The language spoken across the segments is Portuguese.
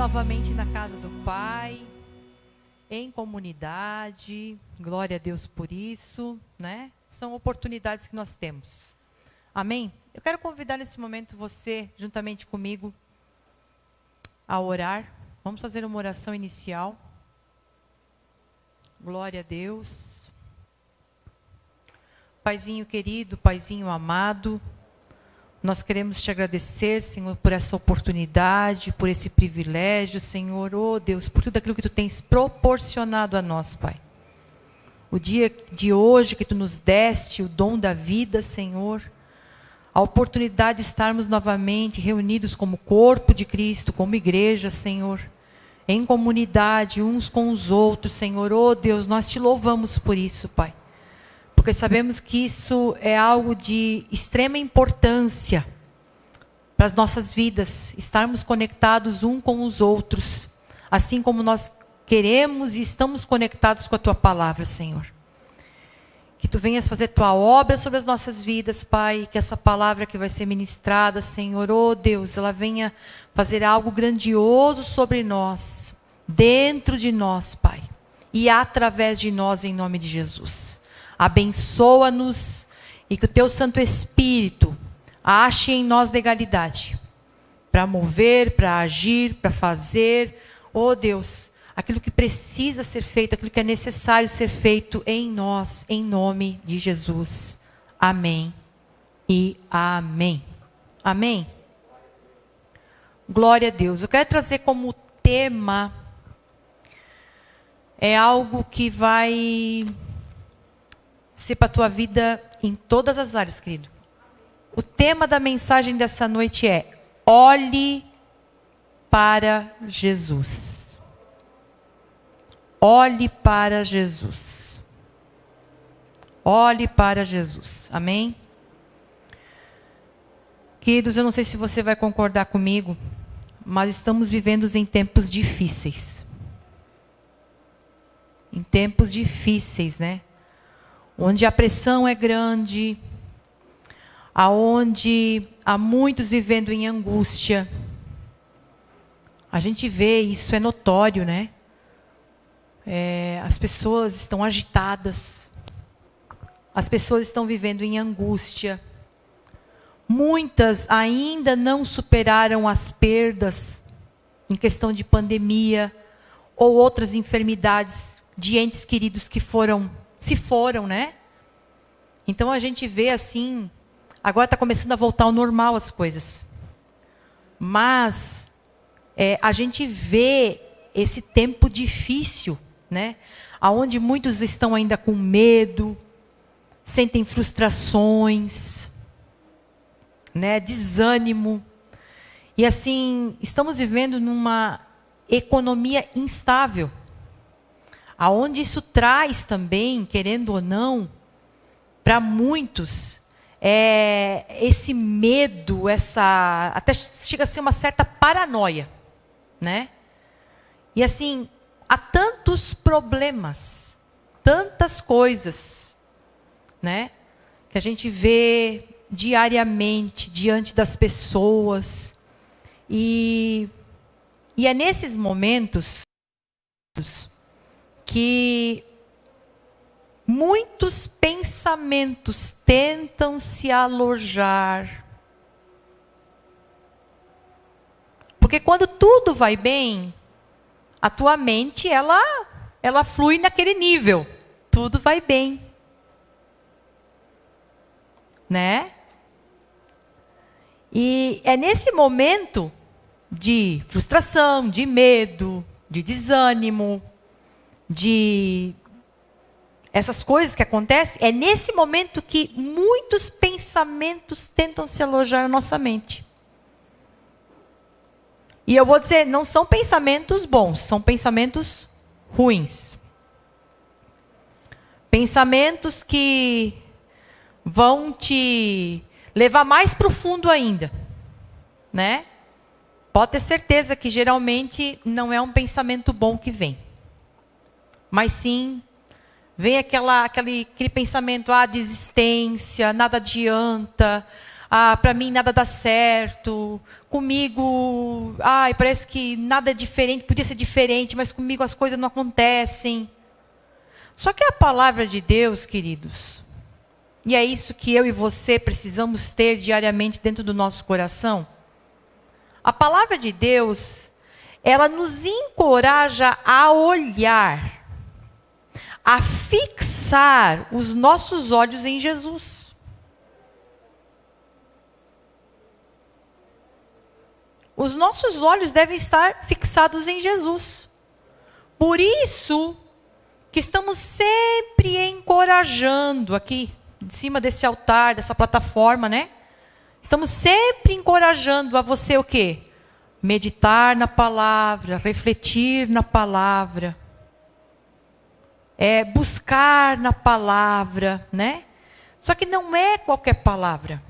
novamente na casa do Pai, em comunidade. Glória a Deus por isso, né? São oportunidades que nós temos. Amém? Eu quero convidar nesse momento você, juntamente comigo, a orar. Vamos fazer uma oração inicial. Glória a Deus. Paizinho querido, Paizinho amado, nós queremos te agradecer, Senhor, por essa oportunidade, por esse privilégio, Senhor, oh Deus, por tudo aquilo que tu tens proporcionado a nós, Pai. O dia de hoje que tu nos deste, o dom da vida, Senhor, a oportunidade de estarmos novamente reunidos como corpo de Cristo, como igreja, Senhor, em comunidade, uns com os outros, Senhor, oh Deus, nós te louvamos por isso, Pai. Porque sabemos que isso é algo de extrema importância para as nossas vidas, estarmos conectados uns com os outros, assim como nós queremos e estamos conectados com a Tua Palavra, Senhor. Que Tu venhas fazer Tua obra sobre as nossas vidas, Pai, que essa palavra que vai ser ministrada, Senhor, oh Deus, ela venha fazer algo grandioso sobre nós, dentro de nós, Pai, e através de nós, em nome de Jesus. Abençoa-nos e que o Teu Santo Espírito ache em nós legalidade para mover, para agir, para fazer, oh Deus, aquilo que precisa ser feito, aquilo que é necessário ser feito em nós, em nome de Jesus. Amém e amém. Amém? Glória a Deus. Eu quero trazer como tema, é algo que vai ser para a tua vida em todas as áreas, querido. O tema da mensagem dessa noite é: olhe para Jesus. Olhe para Jesus. Olhe para Jesus. Amém? Queridos, eu não sei se você vai concordar comigo, mas estamos vivendo em tempos difíceis. Em tempos difíceis, né? Onde a pressão é grande, aonde há muitos vivendo em angústia. A gente vê, isso é notório, né? As pessoas estão agitadas, as pessoas estão vivendo em angústia. Muitas ainda não superaram as perdas em questão de pandemia ou outras enfermidades de entes queridos que se foram, né? Então a gente vê assim, agora está começando a voltar ao normal as coisas. Mas a gente vê esse tempo difícil, né? Onde muitos estão ainda com medo, sentem frustrações, né? Desânimo. E assim, estamos vivendo numa economia instável. Aonde isso traz também, querendo ou não, para muitos, esse medo, até chega a ser uma certa paranoia, né? E assim, há tantos problemas, tantas coisas, né? Que a gente vê diariamente diante das pessoas. E é nesses momentos que muitos pensamentos tentam se alojar. Porque quando tudo vai bem, a tua mente, ela flui naquele nível. Tudo vai bem. Né? E é nesse momento de frustração, de medo, de desânimo, de essas coisas que acontecem, é nesse momento que muitos pensamentos tentam se alojar na nossa mente. E eu vou dizer, não são pensamentos bons, são pensamentos ruins. Pensamentos que vão te levar mais profundo ainda, né? Pode ter certeza que geralmente não é um pensamento bom que vem. Mas sim, vem aquele pensamento, desistência, nada adianta, para mim nada dá certo, comigo, parece que nada é diferente, podia ser diferente, mas comigo as coisas não acontecem. Só que a palavra de Deus, queridos, e é isso que eu e você precisamos ter diariamente dentro do nosso coração. A palavra de Deus, ela nos encoraja a olhar, a fixar os nossos olhos em Jesus. Os nossos olhos devem estar fixados em Jesus. Por isso que estamos sempre encorajando aqui, de cima desse altar, dessa plataforma, né? Estamos sempre encorajando a você o quê? Meditar na palavra, refletir na palavra, buscar na palavra, né? Só que não é qualquer palavra.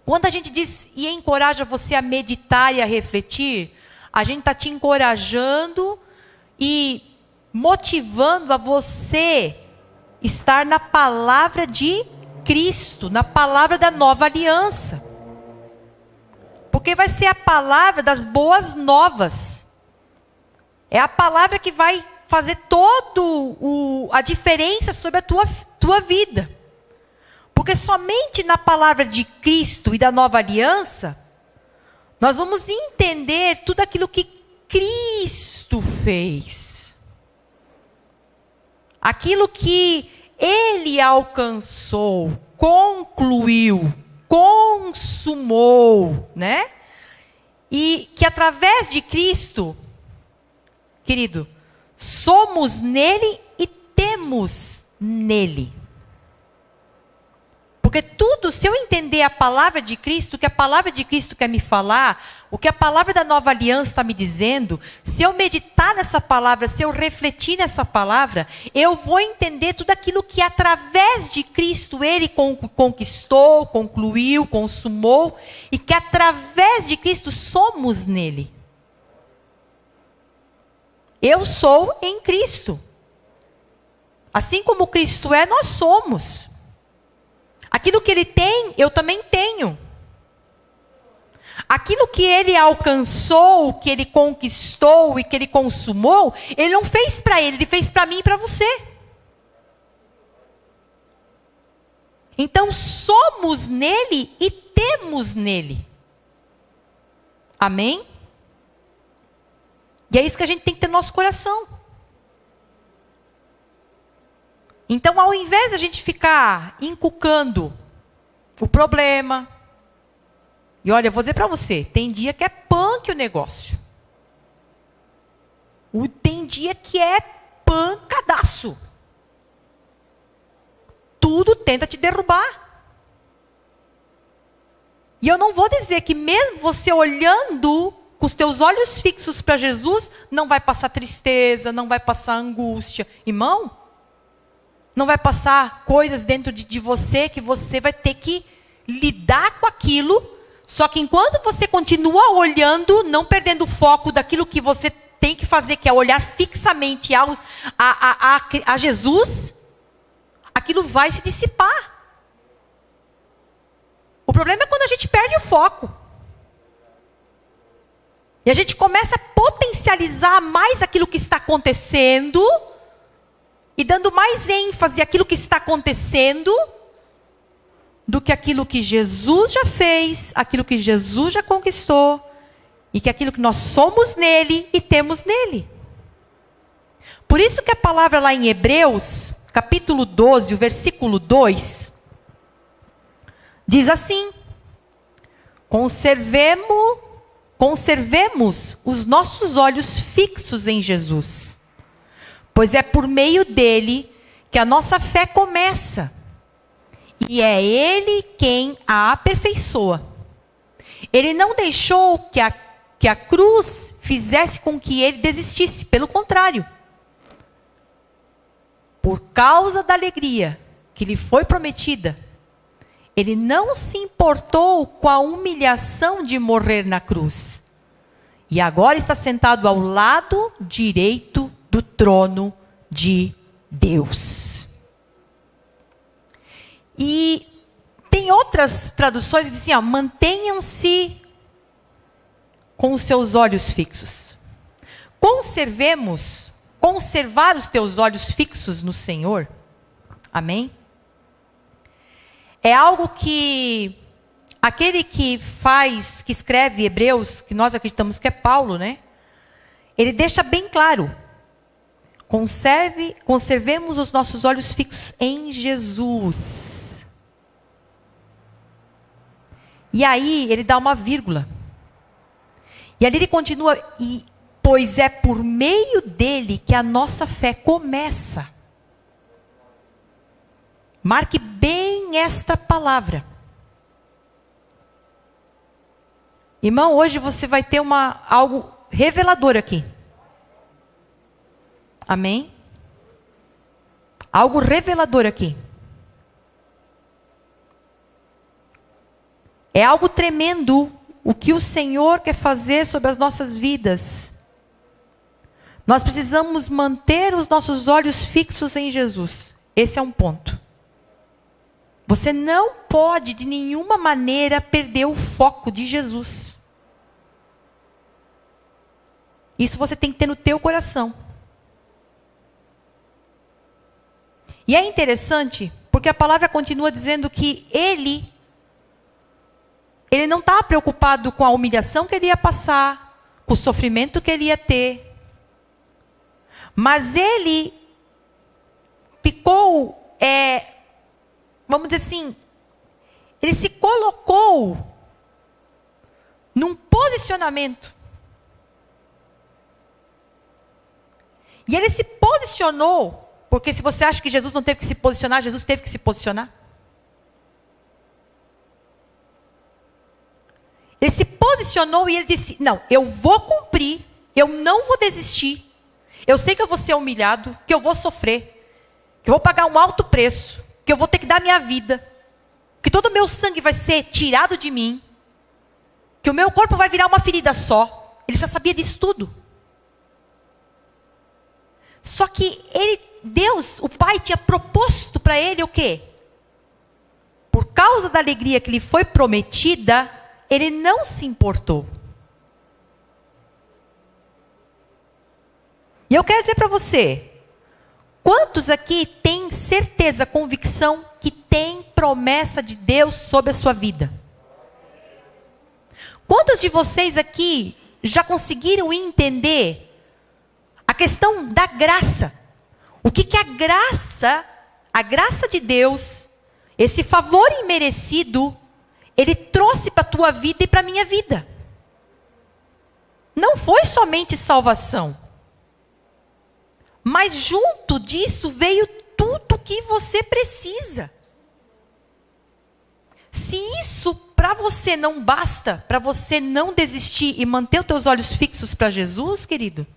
Quando a gente diz e encoraja você a meditar e a refletir, a gente está te encorajando e motivando a você estar na palavra de Cristo, na palavra da nova aliança. Porque vai ser a palavra das boas novas. É a palavra que vai fazer a diferença sobre a tua vida. Porque somente na palavra de Cristo e da nova aliança, nós vamos entender tudo aquilo que Cristo fez. Aquilo que Ele alcançou, concluiu, consumou, né? E que através de Cristo, querido, somos nele e temos nele. Porque tudo, se eu entender a palavra de Cristo, o que a palavra de Cristo quer me falar, o que a palavra da nova aliança está me dizendo, se eu meditar nessa palavra, se eu refletir nessa palavra, eu vou entender tudo aquilo que através de Cristo Ele conquistou, concluiu, consumou, e que através de Cristo somos nele. Eu sou em Cristo. Assim como Cristo é, nós somos. Aquilo que Ele tem, eu também tenho. Aquilo que Ele alcançou, que Ele conquistou e que Ele consumou, Ele não fez para Ele, Ele fez para mim e para você. Então somos nele e temos nele. Amém? E é isso que a gente tem que ter no nosso coração. Então, ao invés de a gente ficar encucando o problema, e olha, eu vou dizer para você, tem dia que é punk o negócio. Tem dia que é pancadaço. Tudo tenta te derrubar. E eu não vou dizer que mesmo você olhando com os teus olhos fixos para Jesus, não vai passar tristeza, não vai passar angústia. Irmão, não vai passar coisas dentro de você que você vai ter que lidar com aquilo. Só que enquanto você continua olhando, não perdendo o foco daquilo que você tem que fazer, que é olhar fixamente a Jesus, aquilo vai se dissipar. O problema é quando a gente perde o foco. E a gente começa a potencializar mais aquilo que está acontecendo, e dando mais ênfase àquilo que está acontecendo, do que aquilo que Jesus já fez, aquilo que Jesus já conquistou, e que aquilo que nós somos nele e temos nele. Por isso que a palavra lá em Hebreus, capítulo 12, o versículo 2, diz assim: conservemos os nossos olhos fixos em Jesus, pois é por meio dele que a nossa fé começa, e é ele quem a aperfeiçoa. Ele não deixou que a cruz fizesse com que ele desistisse, pelo contrário. Por causa da alegria que lhe foi prometida, ele não se importou com a humilhação de morrer na cruz. E agora está sentado ao lado direito do trono de Deus. E tem outras traduções que dizem assim, ó, mantenham-se com os seus olhos fixos. Conservar os teus olhos fixos no Senhor. Amém? É algo que aquele que escreve Hebreus, que nós acreditamos que é Paulo, né? Ele deixa bem claro. Conservemos os nossos olhos fixos em Jesus. E aí ele dá uma vírgula. E ali ele continua, pois é por meio dele que a nossa fé começa. Marque bem esta palavra. Irmão, hoje você vai ter algo revelador aqui. Amém? Algo revelador aqui. É algo tremendo o que o Senhor quer fazer sobre as nossas vidas. Nós precisamos manter os nossos olhos fixos em Jesus. Esse é um ponto. Você não pode de nenhuma maneira perder o foco de Jesus. Isso você tem que ter no teu coração. E é interessante, porque a palavra continua dizendo que ele não estava preocupado com a humilhação que ele ia passar, com o sofrimento que ele ia ter. Mas ele ficou, vamos dizer assim, ele se colocou num posicionamento. E ele se posicionou, porque se você acha que Jesus não teve que se posicionar, Jesus teve que se posicionar. Ele se posicionou e ele disse, não, eu vou cumprir, eu não vou desistir. Eu sei que eu vou ser humilhado, que eu vou sofrer, que eu vou pagar um alto preço, que eu vou ter que dar minha vida, que todo o meu sangue vai ser tirado de mim, que o meu corpo vai virar uma ferida só. Ele já sabia disso tudo. Só que Deus, o Pai, tinha proposto para ele o quê? Por causa da alegria que lhe foi prometida, ele não se importou. E eu quero dizer para você, quantos aqui têm certeza, convicção, que tem promessa de Deus sobre a sua vida? Quantos de vocês aqui já conseguiram entender a questão da graça? O que é a graça de Deus, esse favor imerecido, ele trouxe para a tua vida e para a minha vida. Não foi somente salvação. Mas junto disso veio tudo que você precisa. Se isso para você não basta, para você não desistir e manter os teus olhos fixos para Jesus, querido.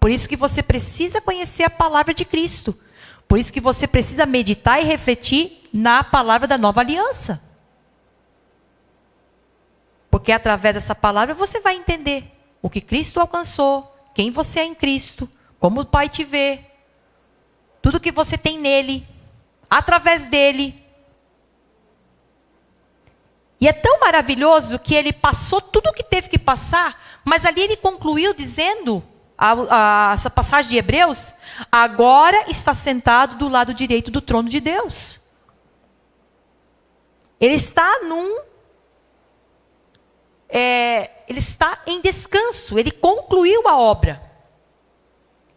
Por isso que você precisa conhecer a palavra de Cristo. Por isso que você precisa meditar e refletir na palavra da nova aliança. Porque através dessa palavra você vai entender o que Cristo alcançou, quem você é em Cristo, como o Pai te vê, tudo que você tem nele, através dele. E é tão maravilhoso que ele passou tudo o que teve que passar, mas ali ele concluiu dizendo, essa passagem de Hebreus, agora está sentado do lado direito do trono de Deus. Ele está ele está em descanso, ele concluiu a obra.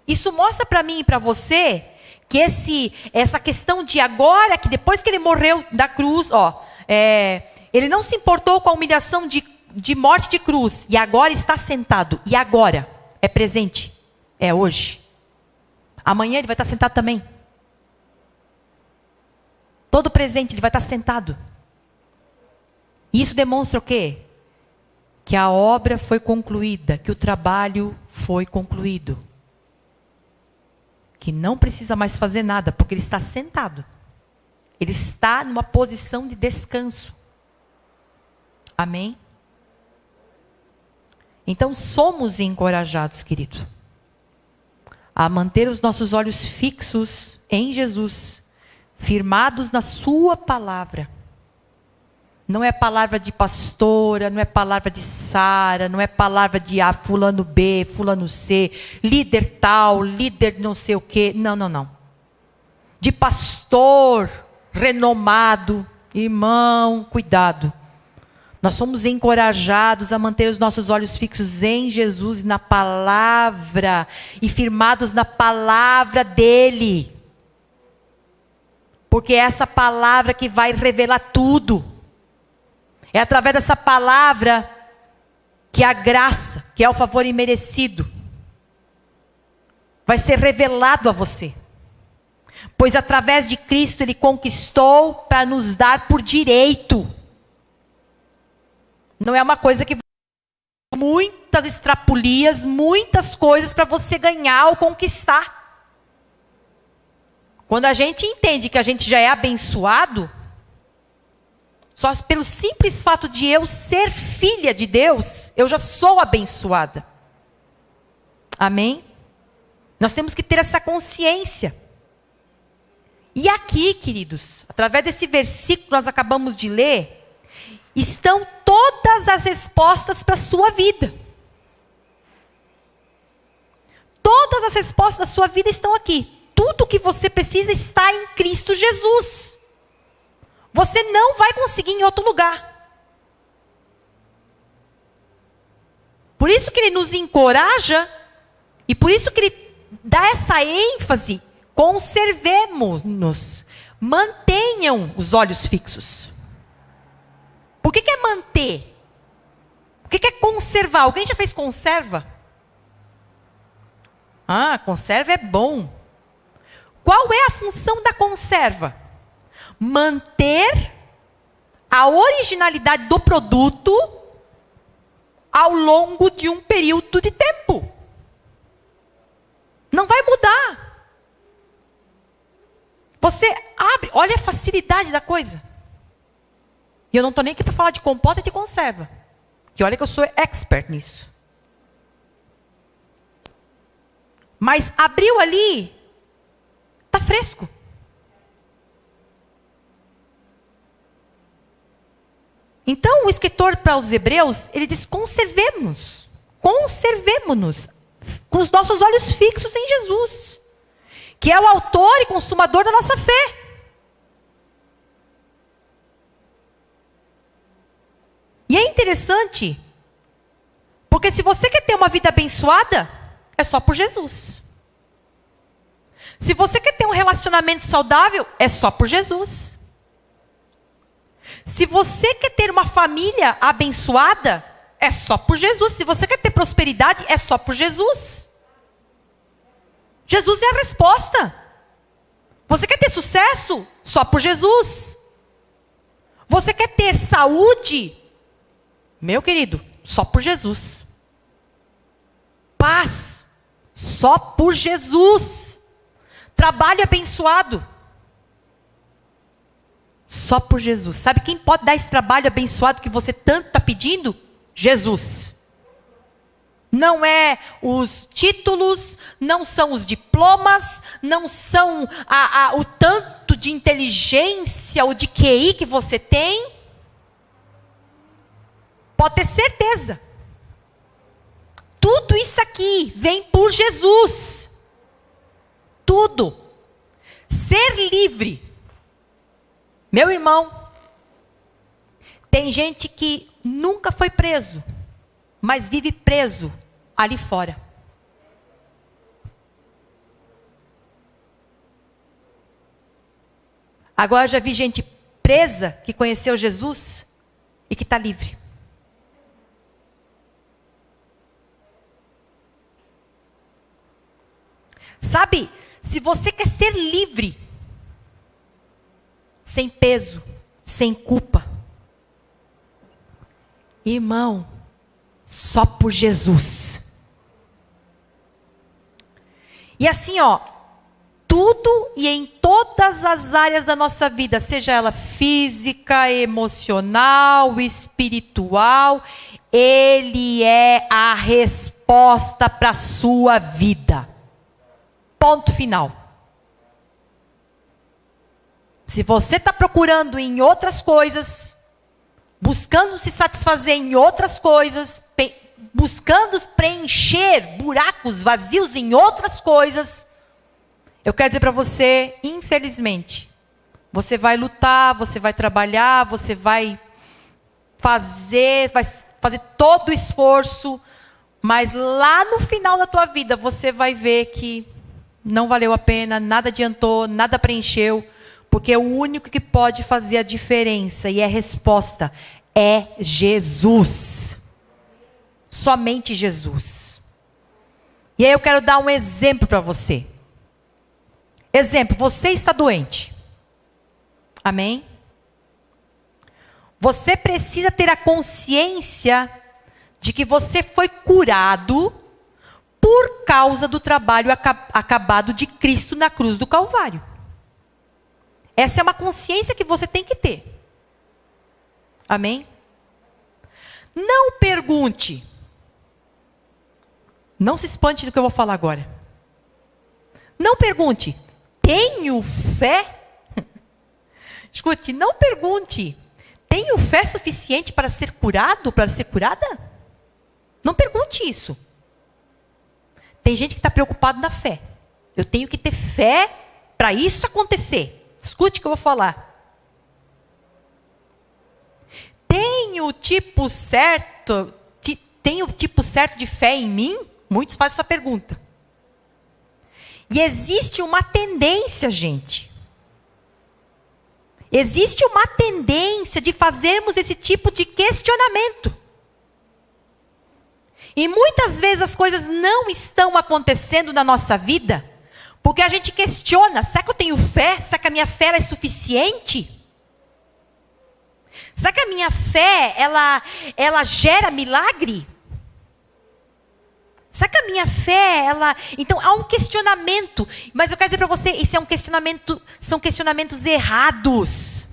Isso mostra para mim e para você que essa questão de agora, que depois que ele morreu da cruz, ele não se importou com a humilhação de morte de cruz, e agora está sentado, e agora é presente, é hoje. Amanhã ele vai estar sentado também. Todo presente ele vai estar sentado. E isso demonstra o quê? Que a obra foi concluída, que o trabalho foi concluído. Que não precisa mais fazer nada, porque ele está sentado. Ele está numa posição de descanso. Amém? Então somos encorajados, querido, a manter os nossos olhos fixos em Jesus, firmados na sua palavra. Não é palavra de pastora, não é palavra de Sara, não é palavra de fulano B, fulano C, líder tal, líder não sei o quê. Não, não, não. De pastor renomado, irmão, cuidado. Nós somos encorajados a manter os nossos olhos fixos em Jesus, na palavra, e firmados na palavra dele. Porque é essa palavra que vai revelar tudo. É através dessa palavra que a graça, que é o favor imerecido, vai ser revelado a você. Pois através de Cristo Ele conquistou para nos dar por direito. Não é uma coisa que muitas estrapulias, muitas coisas para você ganhar ou conquistar. Quando a gente entende que a gente já é abençoado, só pelo simples fato de eu ser filha de Deus, eu já sou abençoada. Amém? Nós temos que ter essa consciência. E aqui, queridos, através desse versículo que nós acabamos de ler, estão todas as respostas para a sua vida. Todas as respostas da sua vida estão aqui. Tudo o que você precisa está em Cristo Jesus. Você não vai conseguir em outro lugar. Por isso que ele nos encoraja, e por isso que ele dá essa ênfase, conservemos-nos, mantenham os olhos fixos. O que é manter? O que é conservar? Alguém já fez conserva? Ah, conserva é bom. Qual é a função da conserva? Manter a originalidade do produto ao longo de um período de tempo. Não vai mudar. Você abre, olha a facilidade da coisa. E eu não estou nem aqui para falar de compota e de conserva. Que olha que eu sou expert nisso. Mas abriu ali, está fresco. Então, o escritor para os Hebreus, ele diz, conservemos-nos com os nossos olhos fixos em Jesus, que é o autor e consumador da nossa fé. E é interessante, porque se você quer ter uma vida abençoada, é só por Jesus. Se você quer ter um relacionamento saudável, é só por Jesus. Se você quer ter uma família abençoada, é só por Jesus. Se você quer ter prosperidade, é só por Jesus. Jesus é a resposta. Você quer ter sucesso? Só por Jesus. Você quer ter saúde? Meu querido, só por Jesus. Paz? Só por Jesus. Trabalho abençoado? Só por Jesus. Sabe quem pode dar esse trabalho abençoado que você tanto está pedindo? Jesus. Não é os títulos, não são os diplomas, não são o tanto de inteligência ou de QI que você tem. Pode ter certeza. Tudo isso aqui vem por Jesus. Tudo. Ser livre. Meu irmão, tem gente que nunca foi preso, mas vive preso ali fora. Agora já vi gente presa que conheceu Jesus e que está livre. Sabe, se você quer ser livre, sem peso, sem culpa, irmão, só por Jesus. E assim, ó, tudo e em todas as áreas da nossa vida, seja ela física, emocional, espiritual, Ele é a resposta para a sua vida. Ponto final. Se você está procurando em outras coisas, buscando se satisfazer em outras coisas, buscando preencher buracos vazios em outras coisas, eu quero dizer para você, infelizmente, você vai lutar, você vai trabalhar, você vai fazer todo o esforço, mas lá no final da tua vida você vai ver que não valeu a pena, nada adiantou, nada preencheu, porque o único que pode fazer a diferença e é resposta é Jesus. Somente Jesus. E aí eu quero dar um exemplo para você. Exemplo, você está doente. Amém? Você precisa ter a consciência de que você foi curado por causa do trabalho acabado de Cristo na cruz do Calvário. Essa é uma consciência que você tem que ter. Amém? Não pergunte. Não se espante do que eu vou falar agora. Não pergunte, tenho fé? Escute, não pergunte, tenho fé suficiente para ser curado, para ser curada? Não pergunte isso. Tem gente que está preocupado na fé. Eu tenho que ter fé para isso acontecer. Escute o que eu vou falar. Tenho o tipo certo de fé em mim? Muitos fazem essa pergunta. E existe uma tendência, gente. Existe uma tendência de fazermos esse tipo de questionamento. E muitas vezes as coisas não estão acontecendo na nossa vida porque a gente questiona, será que eu tenho fé? Será que a minha fé é suficiente? Será que a minha fé, ela gera milagre? Será que a minha fé, Então, há um questionamento. Mas eu quero dizer para você, são questionamentos errados.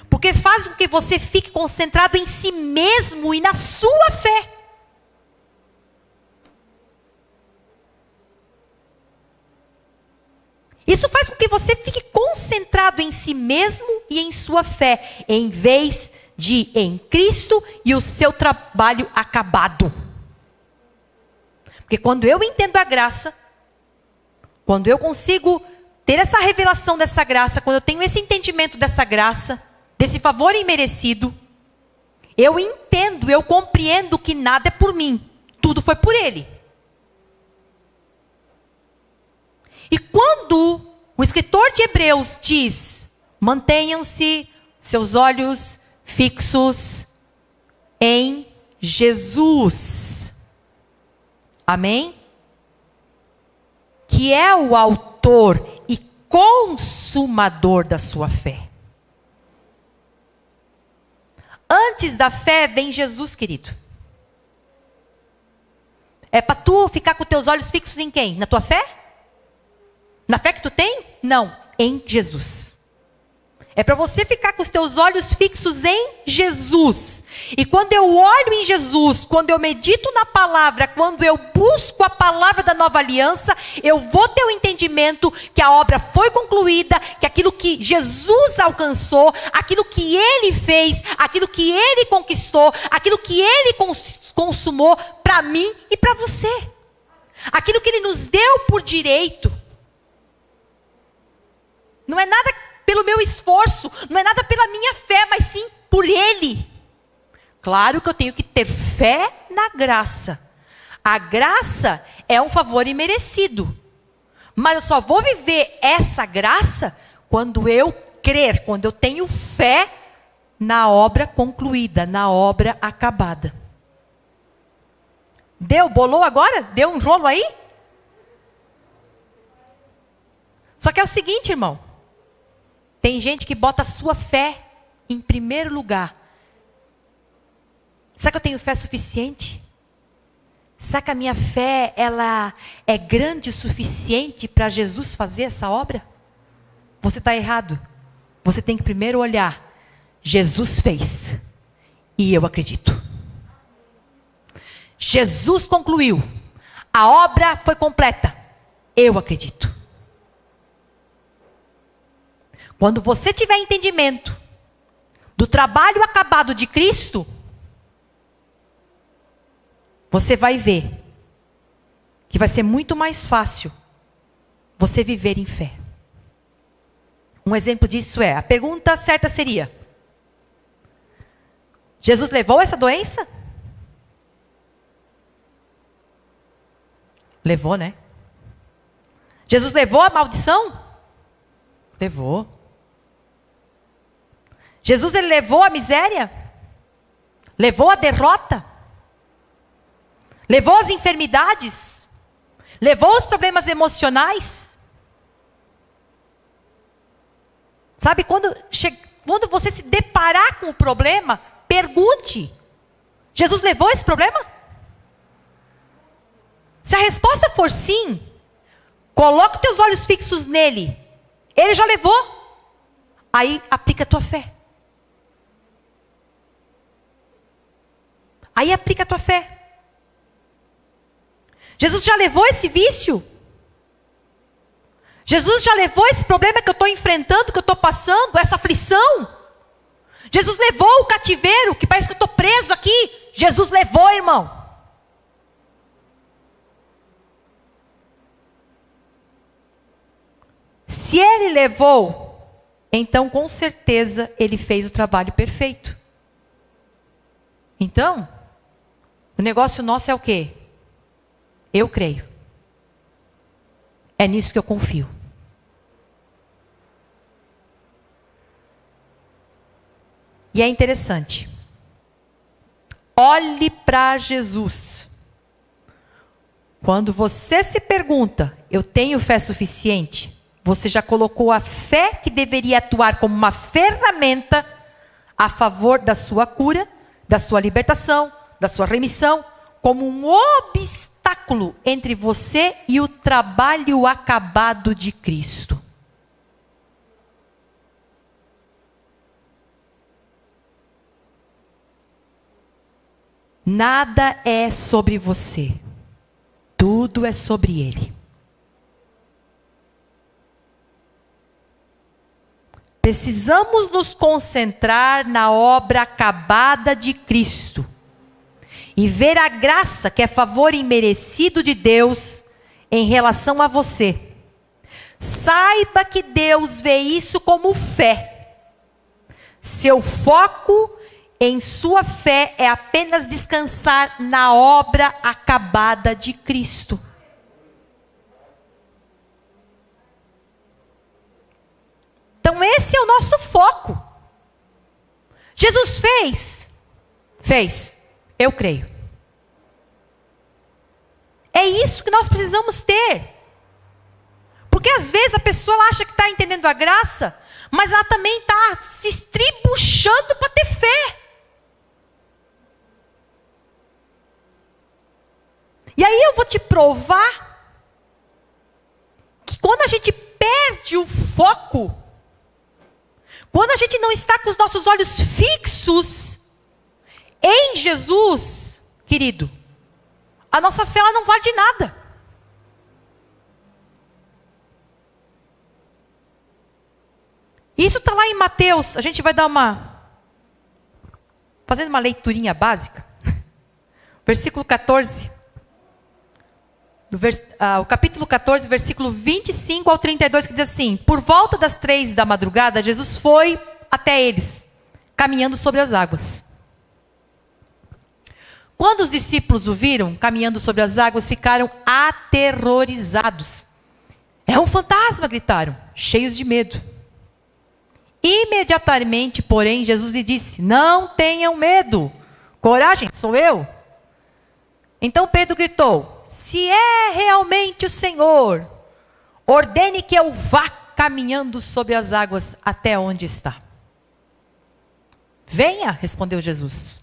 Porque faz com que você fique concentrado em si mesmo e na sua fé. Isso faz com que você fique concentrado em si mesmo e em sua fé, em vez de em Cristo e o seu trabalho acabado. Porque quando eu entendo a graça, quando eu consigo ter essa revelação dessa graça, quando eu tenho esse entendimento dessa graça, desse favor imerecido, eu entendo, eu compreendo que nada é por mim, tudo foi por Ele. E quando o escritor de Hebreus diz, mantenham-se seus olhos fixos em Jesus. Amém? Que é o autor e consumador da sua fé. Antes da fé vem Jesus, querido. É para tu ficar com teus olhos fixos em quem? Na tua fé? Na fé que tu tem? Não, em Jesus. É para você ficar com os teus olhos fixos em Jesus. E quando eu olho em Jesus, quando eu medito na palavra, quando eu busco a palavra da nova aliança, eu vou ter o entendimento que a obra foi concluída, que aquilo que Jesus alcançou, aquilo que Ele fez, aquilo que Ele conquistou, aquilo que Ele consumou para mim e para você. Aquilo que Ele nos deu por direito. Não é nada pelo meu esforço, não é nada pela minha fé, mas sim por Ele. Claro que eu tenho que ter fé na graça. A graça é um favor imerecido. Mas eu só vou viver essa graça quando eu crer, quando eu tenho fé na obra concluída, na obra acabada. Bolou agora? Deu um rolo aí? Só que é o seguinte, irmão. Tem gente que bota a sua fé em primeiro lugar. Será que eu tenho fé suficiente? Será que a minha fé, ela é grande o suficiente para Jesus fazer essa obra? Você está errado. Você tem que primeiro olhar. Jesus fez. E eu acredito. Jesus concluiu. A obra foi completa. Eu acredito. Quando você tiver entendimento do trabalho acabado de Cristo, você vai ver que vai ser muito mais fácil você viver em fé. Um exemplo disso é, a pergunta certa seria: Jesus levou essa doença? Levou, né? Jesus levou a maldição? Levou. Jesus, ele levou a miséria? Levou a derrota? Levou as enfermidades? Levou os problemas emocionais? Sabe, quando você se deparar com o problema, pergunte: Jesus levou esse problema? Se a resposta for sim, coloque os teus olhos fixos nele. Ele já levou. Aí aplica a tua fé. Aí aplica a tua fé. Jesus já levou esse vício? Jesus já levou esse problema que eu estou enfrentando, que eu estou passando, essa aflição? Jesus levou o cativeiro, que parece que eu estou preso aqui. Jesus levou, irmão. Se ele levou, então com certeza ele fez o trabalho perfeito. Então, o negócio nosso é o quê? Eu creio. É nisso que eu confio. E é interessante. Olhe para Jesus. Quando você se pergunta, eu tenho fé suficiente? Você já colocou a fé que deveria atuar como uma ferramenta a favor da sua cura, da sua libertação, da sua remissão, como um obstáculo entre você e o trabalho acabado de Cristo. Nada é sobre você, tudo é sobre Ele. Precisamos nos concentrar na obra acabada de Cristo e ver a graça que é favor imerecido de Deus em relação a você. Saiba que Deus vê isso como fé. Seu foco em sua fé é apenas descansar na obra acabada de Cristo. Então esse é o nosso foco. Jesus fez. Fez. Eu creio. É isso que nós precisamos ter. Porque às vezes a pessoa acha que está entendendo a graça, mas ela também está se estribuchando para ter fé. E aí eu vou te provar que quando a gente perde o foco, quando a gente não está com os nossos olhos fixos em Jesus, querido, a nossa fé ela não vale de nada. Isso está lá em Mateus, a gente vai dar fazendo uma leiturinha básica. Versículo 14. O capítulo 14, versículo 25 ao 32, que diz assim: por volta das 3 da madrugada, Jesus foi até eles, caminhando sobre as águas. Quando os discípulos o viram caminhando sobre as águas, ficaram aterrorizados. É um fantasma, gritaram, cheios de medo. Imediatamente, porém, Jesus lhe disse: não tenham medo, coragem, sou eu. Então Pedro gritou: se é realmente o Senhor, ordene que eu vá caminhando sobre as águas até onde está. Venha, respondeu Jesus.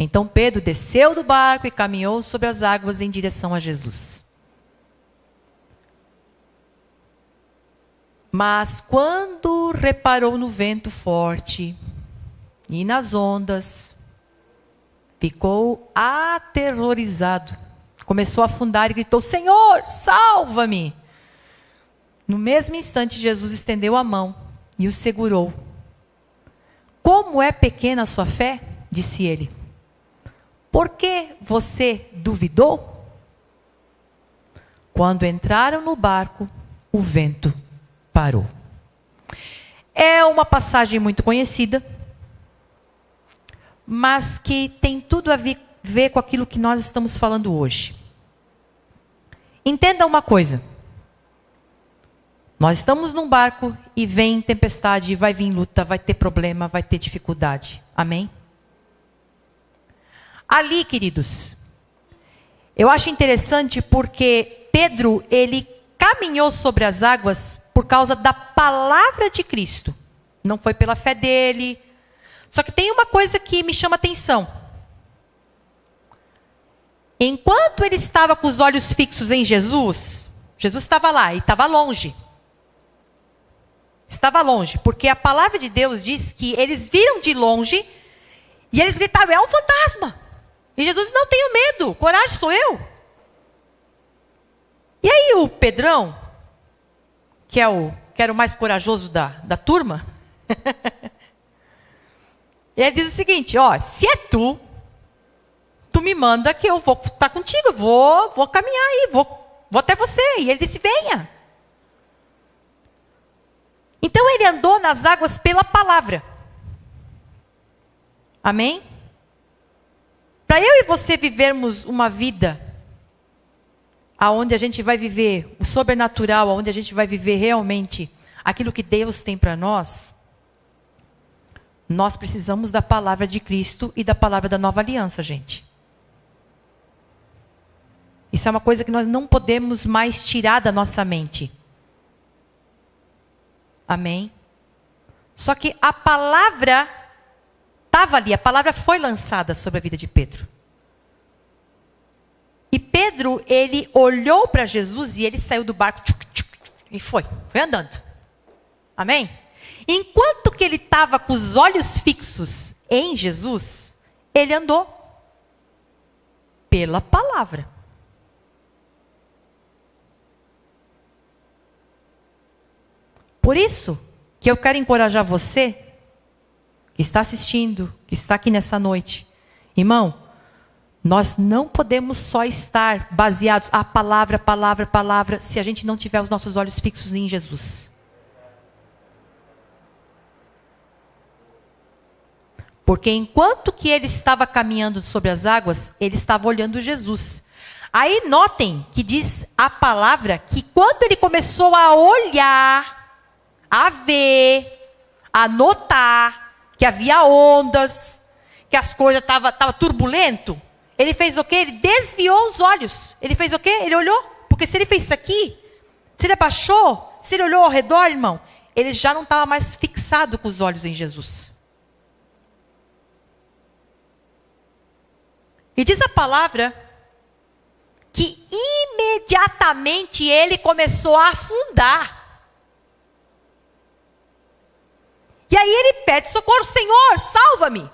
Então Pedro desceu do barco e caminhou sobre as águas em direção a Jesus. Mas quando reparou no vento forte e nas ondas, ficou aterrorizado. Começou a afundar e gritou: Senhor, salva-me! No mesmo instante, Jesus estendeu a mão e o segurou. Como é pequena a sua fé, disse ele. Por que você duvidou? Quando entraram no barco, o vento parou. É uma passagem muito conhecida, mas que tem tudo a ver com aquilo que nós estamos falando hoje. Entenda uma coisa. Nós estamos num barco e vem tempestade, vai vir luta, vai ter problema, vai ter dificuldade. Amém? Ali, queridos, eu acho interessante porque Pedro, ele caminhou sobre as águas por causa da palavra de Cristo. Não foi pela fé dele. Só que tem uma coisa que me chama atenção. Enquanto ele estava com os olhos fixos em Jesus, Jesus estava lá e estava longe. Estava longe, porque a palavra de Deus diz que eles viram de longe e eles gritavam, é um fantasma. E Jesus, não tenho medo, coragem, sou eu. E aí o Pedrão, que era o mais corajoso da turma, ele diz o seguinte, ó, se é tu me manda que eu vou estar contigo, vou caminhar aí, vou até você. E ele disse, venha. Então ele andou nas águas pela palavra. Amém? Para eu e você vivermos uma vida aonde a gente vai viver o sobrenatural, aonde a gente vai viver realmente aquilo que Deus tem para nós, nós precisamos da palavra de Cristo e da palavra da nova aliança, gente. Isso é uma coisa que nós não podemos mais tirar da nossa mente. Amém? Só que a palavra estava ali, a palavra foi lançada sobre a vida de Pedro. E Pedro, ele olhou para Jesus e ele saiu do barco e foi andando. Amém? Enquanto que ele estava com os olhos fixos em Jesus, ele andou pela palavra. Por isso que eu quero encorajar você, que está assistindo, que está aqui nessa noite. Irmão, nós não podemos só estar baseados a palavra, se a gente não tiver os nossos olhos fixos em Jesus. Porque enquanto que ele estava caminhando sobre as águas, ele estava olhando Jesus. Aí notem que diz a palavra que quando ele começou a olhar, a ver, a notar que havia ondas, que as coisas estavam turbulento, ele fez o quê? Ele desviou os olhos. Ele fez o quê? Ele olhou. Porque se ele fez isso aqui, se ele abaixou, se ele olhou ao redor, irmão, ele já não estava mais fixado com os olhos em Jesus. E diz a palavra que imediatamente ele começou a afundar. E aí ele pede socorro, Senhor, salva-me.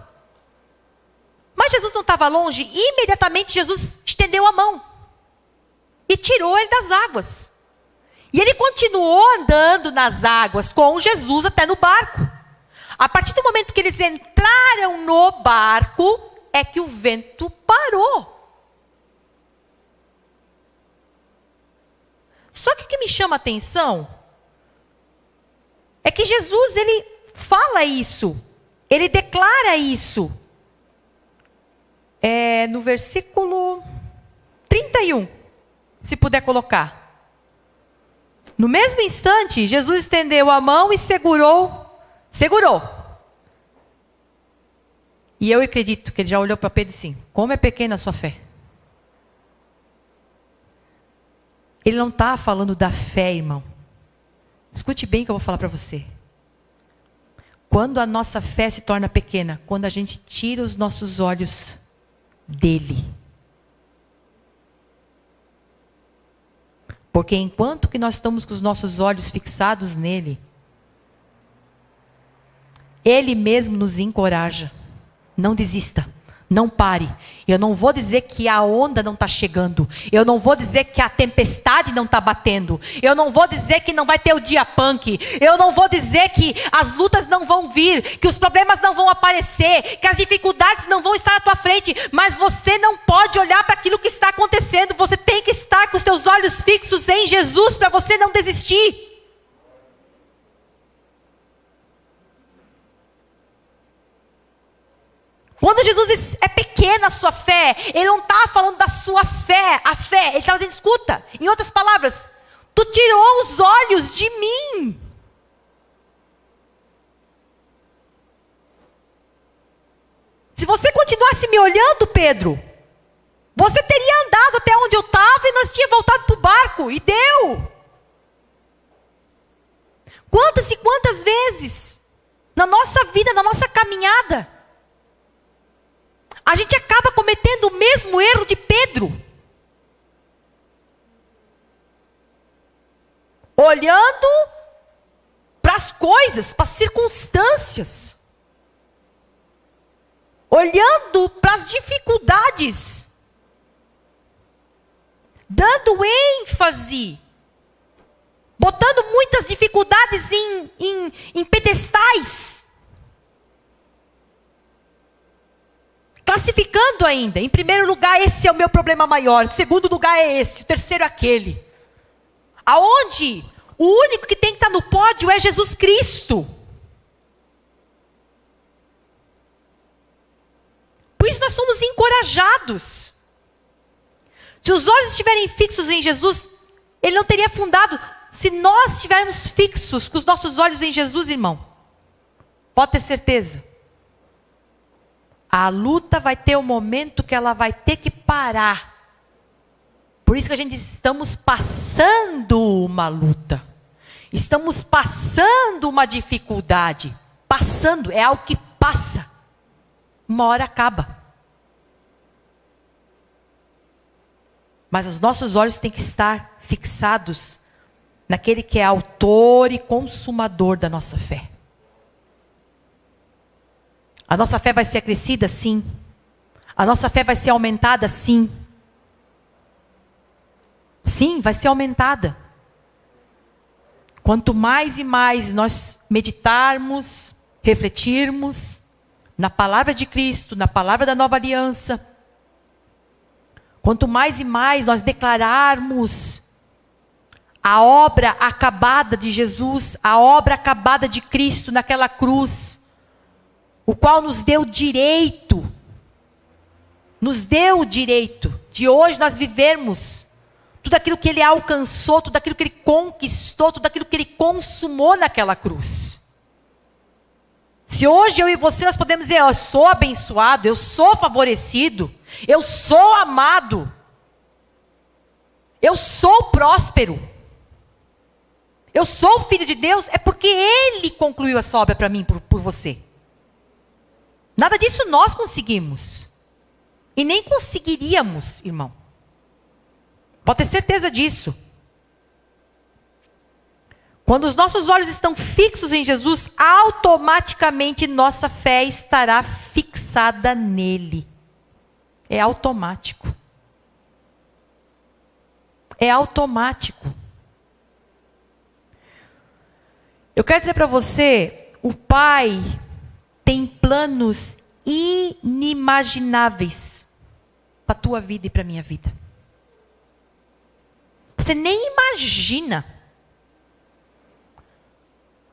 Mas Jesus não estava longe, imediatamente Jesus estendeu a mão e tirou ele das águas. E ele continuou andando nas águas com Jesus até no barco. A partir do momento que eles entraram no barco, é que o vento parou. Só que o que me chama a atenção é que Jesus, ele fala isso, ele declara isso. No versículo 31, se puder colocar. No mesmo instante, Jesus estendeu a mão e segurou. E eu acredito que ele já olhou para Pedro e disse, como é pequena a sua fé. Ele não está falando da fé, irmão. Escute bem o que eu vou falar para você. Quando a nossa fé se torna pequena, quando a gente tira os nossos olhos dele. Porque enquanto que nós estamos com os nossos olhos fixados nele, ele mesmo nos encoraja. Não desista, Não pare. Eu não vou dizer que a onda não está chegando. Eu não vou dizer que a tempestade não está batendo. Eu não vou dizer que não vai ter o dia punk. Eu não vou dizer que as lutas não vão vir, que os problemas não vão aparecer, que as dificuldades não vão estar à tua frente. Mas você não pode olhar para aquilo que está acontecendo. Você tem que estar com os teus olhos fixos em Jesus para você não desistir. Quando Jesus diz, é pequena a sua fé, ele não está falando da sua fé, a fé, ele estava dizendo, escuta, em outras palavras, tu tirou os olhos de mim. Se você continuasse me olhando, Pedro, você teria andado até onde eu estava e nós tínhamos voltado para o barco, e deu. Quantas e quantas vezes, na nossa vida, na nossa caminhada, a gente acaba cometendo o mesmo erro de Pedro. Olhando para as coisas, para as circunstâncias. Olhando para as dificuldades. Dando ênfase. Botando muitas dificuldades em pedestais. Classificando ainda. Em primeiro lugar, esse é o meu problema maior. Em segundo lugar é esse. O terceiro é aquele. Aonde o único que tem que estar no pódio é Jesus Cristo. Por isso nós somos encorajados. Se os olhos estiverem fixos em Jesus, ele não teria afundado. Se nós estivermos fixos com os nossos olhos em Jesus, irmão, pode ter certeza. A luta vai ter um momento que ela vai ter que parar. Por isso que a gente diz, estamos passando uma luta. Estamos passando uma dificuldade. Passando, é algo que passa. Uma hora acaba. Mas os nossos olhos têm que estar fixados naquele que é autor e consumador da nossa fé. A nossa fé vai ser acrescida? Sim. A nossa fé vai ser aumentada? Sim. Sim, vai ser aumentada. Quanto mais e mais nós meditarmos, refletirmos na palavra de Cristo, na palavra da nova aliança, quanto mais e mais nós declararmos a obra acabada de Jesus, a obra acabada de Cristo naquela cruz, o qual nos deu o direito de hoje nós vivermos tudo aquilo que ele alcançou, tudo aquilo que ele conquistou, tudo aquilo que ele consumou naquela cruz. Se hoje eu e você nós podemos dizer, eu sou abençoado, eu sou favorecido, eu sou amado, eu sou próspero, eu sou filho de Deus, é porque ele concluiu essa obra para mim, por você. Nada disso nós conseguimos. E nem conseguiríamos, irmão. Pode ter certeza disso. Quando os nossos olhos estão fixos em Jesus, automaticamente nossa fé estará fixada nele. É automático. É automático. Eu quero dizer para você, o Pai tem planos inimagináveis para a tua vida e para a minha vida. Você nem imagina.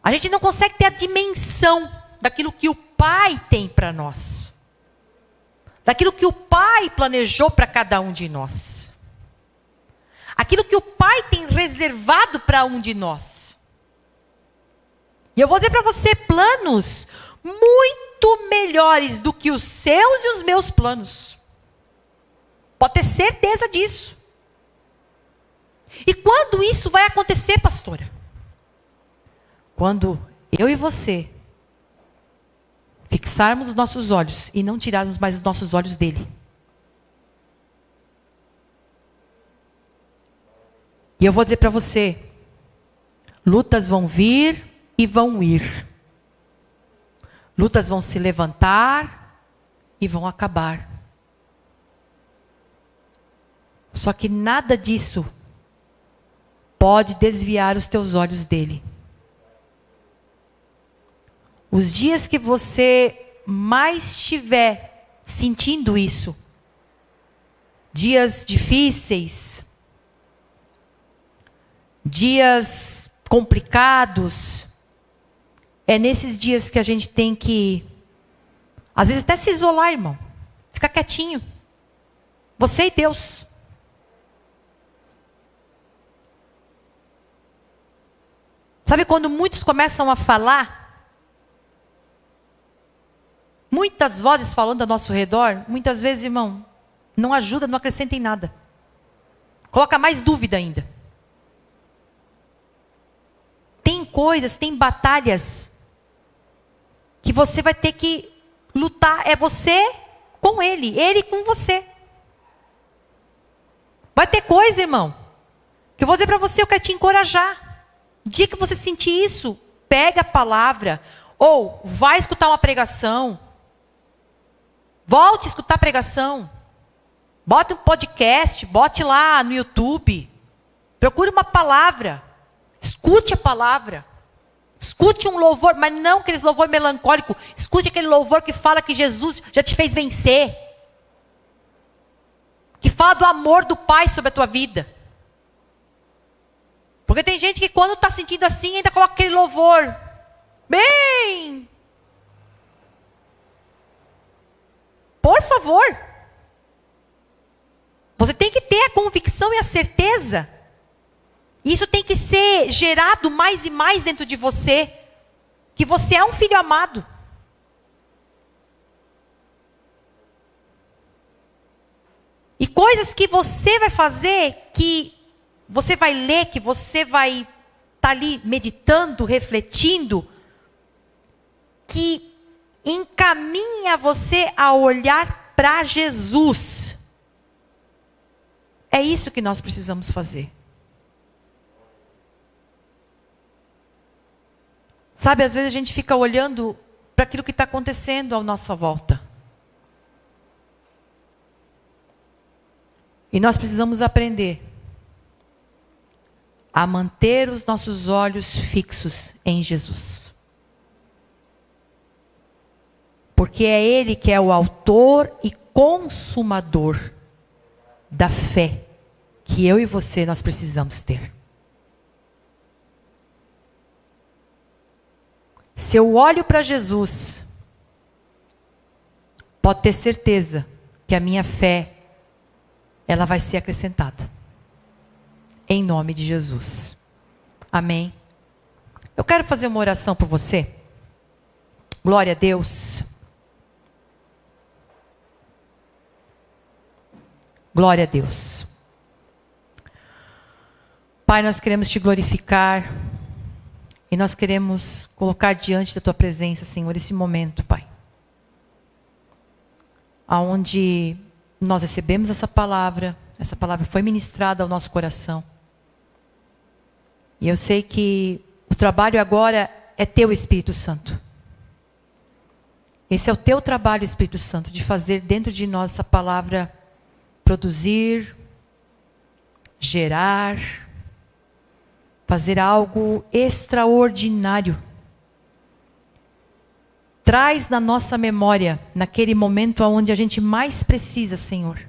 A gente não consegue ter a dimensão daquilo que o Pai tem para nós. Daquilo que o Pai planejou para cada um de nós. Aquilo que o Pai tem reservado para um de nós. E eu vou dizer para você, planos muito melhores do que os seus e os meus planos. Pode ter certeza disso. E quando isso vai acontecer, pastora? Quando eu e você fixarmos os nossos olhos e não tirarmos mais os nossos olhos dele. E eu vou dizer para você, lutas vão vir e vão ir. Lutas vão se levantar e vão acabar. Só que nada disso pode desviar os teus olhos dele. Os dias que você mais estiver sentindo isso, dias difíceis, dias complicados, é nesses dias que a gente tem que, às vezes até se isolar, irmão. Ficar quietinho. Você e Deus. Sabe quando muitos começam a falar? Muitas vozes falando ao nosso redor, muitas vezes, irmão, não ajuda, não acrescenta em nada. Coloca mais dúvida ainda. Tem coisas, tem batalhas que você vai ter que lutar. É você com ele com você. Vai ter coisa, irmão, que eu vou dizer para você, eu quero te encorajar. O dia que você sentir isso, pega a palavra, ou vai escutar uma pregação, volte a escutar a pregação, bote um podcast, bote lá no YouTube, procure uma palavra, escute a palavra, escute um louvor, mas não aquele louvor melancólico, escute aquele louvor que fala que Jesus já te fez vencer, que fala do amor do Pai sobre a tua vida. Porque tem gente que quando está sentindo assim, ainda coloca aquele louvor. Bem! Por favor. Você tem que ter a convicção e a certeza. Isso tem que ser gerado mais e mais dentro de você. Que você é um filho amado. E coisas que você vai fazer, que você vai ler, que você vai estar ali meditando, refletindo, que encaminha você a olhar para Jesus. É isso que nós precisamos fazer. Sabe, às vezes a gente fica olhando para aquilo que está acontecendo à nossa volta. E nós precisamos aprender a manter os nossos olhos fixos em Jesus. Porque é Ele que é o autor e consumador da fé que eu e você nós precisamos ter. Se eu olho para Jesus, pode ter certeza que a minha fé, ela vai ser acrescentada. Em nome de Jesus. Amém. Eu quero fazer uma oração por você. Glória a Deus. Glória a Deus. Pai, nós queremos te glorificar. E nós queremos colocar diante da tua presença, Senhor, esse momento, Pai. Aonde nós recebemos essa palavra foi ministrada ao nosso coração. E eu sei que o trabalho agora é teu, Espírito Santo. Esse é o teu trabalho, Espírito Santo, de fazer dentro de nós essa palavra produzir, gerar, fazer algo extraordinário. Traz na nossa memória, naquele momento onde a gente mais precisa, Senhor.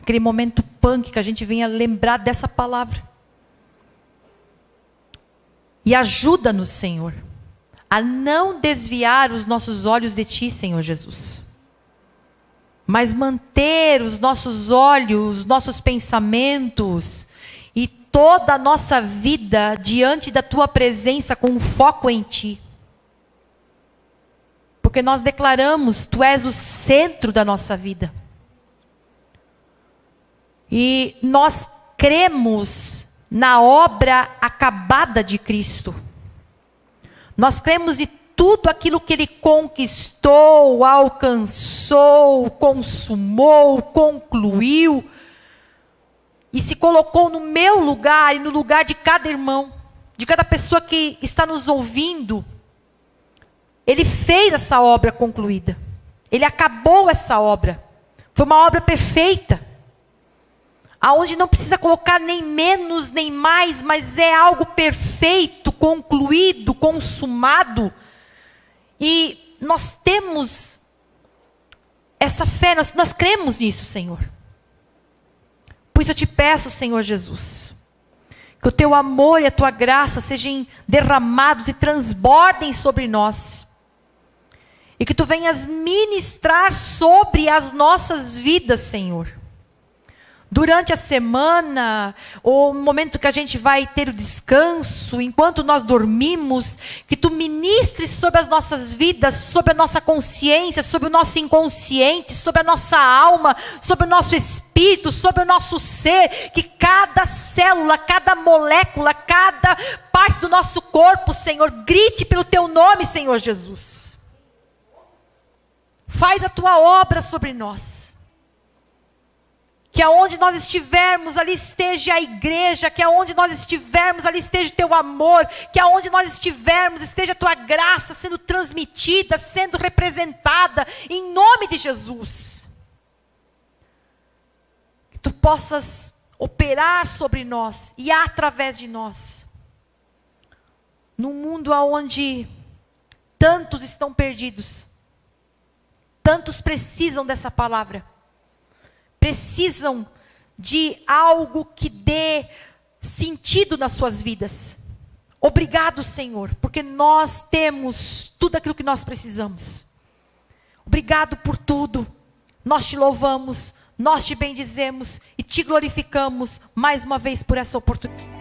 Aquele momento punk que a gente venha lembrar dessa palavra. E ajuda-nos, Senhor, a não desviar os nossos olhos de Ti, Senhor Jesus. Mas manter os nossos olhos, os nossos pensamentos e toda a nossa vida diante da Tua presença com foco em Ti. Porque nós declaramos, Tu és o centro da nossa vida. E nós cremos na obra acabada de Cristo. Nós cremos em tudo aquilo que Ele conquistou, alcançou, consumou, concluiu. E se colocou no meu lugar e no lugar de cada irmão, de cada pessoa que está nos ouvindo. Ele fez essa obra concluída. Ele acabou essa obra. Foi uma obra perfeita. Aonde não precisa colocar nem menos nem mais, mas é algo perfeito, concluído, consumado. E nós temos essa fé, nós cremos nisso, Senhor. Por isso eu te peço, Senhor Jesus, que o teu amor e a tua graça sejam derramados e transbordem sobre nós. E que tu venhas ministrar sobre as nossas vidas, Senhor. Durante a semana, ou no momento que a gente vai ter o descanso, enquanto nós dormimos, que tu ministres sobre as nossas vidas, sobre a nossa consciência, sobre o nosso inconsciente, sobre a nossa alma, sobre o nosso espírito, sobre o nosso ser, que cada célula, cada molécula, cada parte do nosso corpo, Senhor, grite pelo teu nome, Senhor Jesus. Faz a tua obra sobre nós. Que aonde nós estivermos, ali esteja a igreja. Que aonde nós estivermos, ali esteja o teu amor. Que aonde nós estivermos, esteja a tua graça sendo transmitida, sendo representada, em nome de Jesus. Que tu possas operar sobre nós e através de nós. Num mundo onde tantos estão perdidos. Tantos precisam dessa palavra. Precisam de algo que dê sentido nas suas vidas. Obrigado, Senhor, porque nós temos tudo aquilo que nós precisamos. Obrigado por tudo. Nós te louvamos, nós te bendizemos e te glorificamos mais uma vez por essa oportunidade.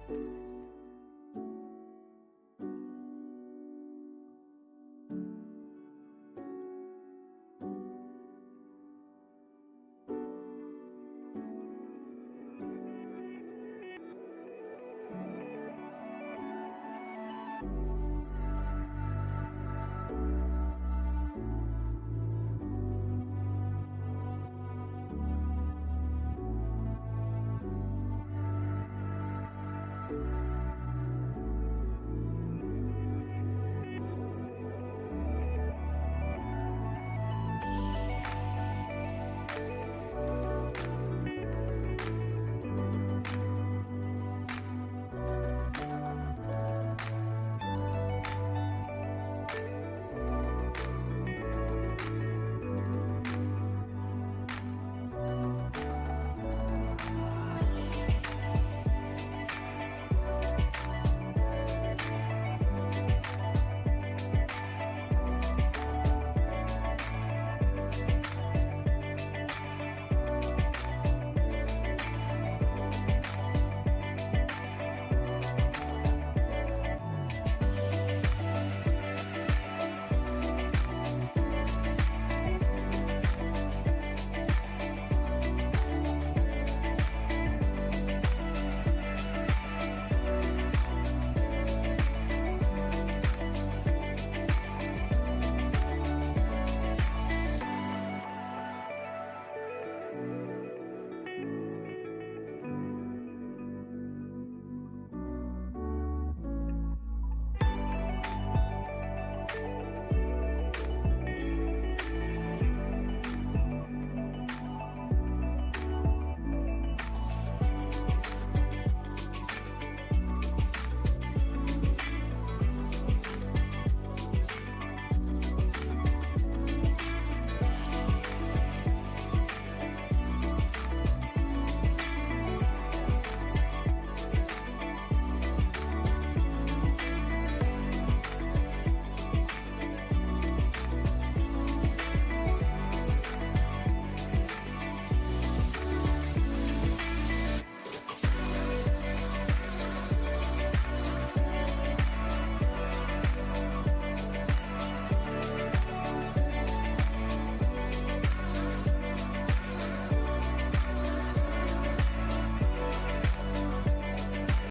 Amém.